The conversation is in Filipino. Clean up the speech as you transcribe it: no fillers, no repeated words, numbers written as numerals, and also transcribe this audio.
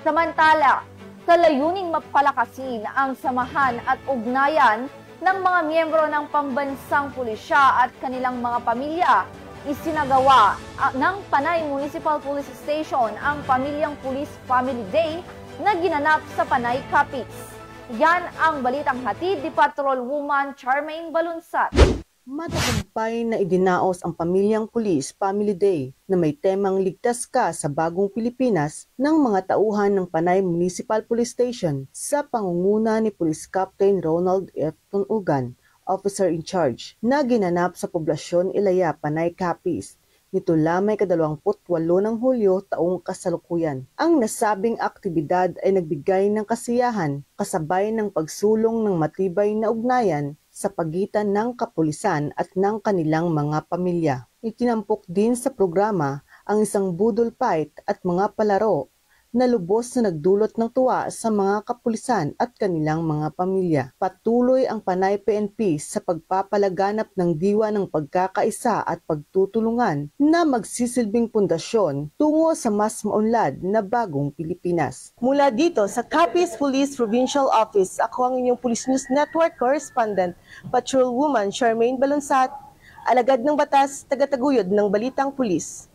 Samantala, sa layuning mapalakasin ang samahan at ugnayan ng mga miyembro ng pambansang pulisya at kanilang mga pamilya, isinagawa ng Panay Municipal Police Station ang Pamilyang Police Family Day na ginanap sa Panay, Capiz. Yan ang balitang hatid ni Patrolwoman Charmaine Balunsat. Matagumpay na idinaos ang Pamilyang Police Family Day na may temang Ligtas Ka sa Bagong Pilipinas ng mga tauhan ng Panay Municipal Police Station sa pangunguna ni Police Captain Ronald F. Tunugan, Officer in Charge, na ginanap sa Poblasyon Ilaya, Panay, Capiz. Nito lamay ka-28 ng Hulyo taong kasalukuyan. Ang nasabing aktibidad ay nagbigay ng kasiyahan kasabay ng pagsulong ng matibay na ugnayan sa pagitan ng kapulisan at ng kanilang mga pamilya. Itinampok din sa programa ang isang budol fight at mga palaro na lubos na nagdulot ng tuwa sa mga kapulisan at kanilang mga pamilya. Patuloy ang Panay PNP sa pagpapalaganap ng diwa ng pagkakaisa at pagtutulungan na magsisilbing pundasyon tungo sa mas maunlad na bagong Pilipinas. Mula dito sa Capiz Police Provincial Office, ako ang inyong Police News Network Correspondent, Patrolwoman Charmaine Balunsat, alagad ng batas, tagataguyod ng Balitang Pulis.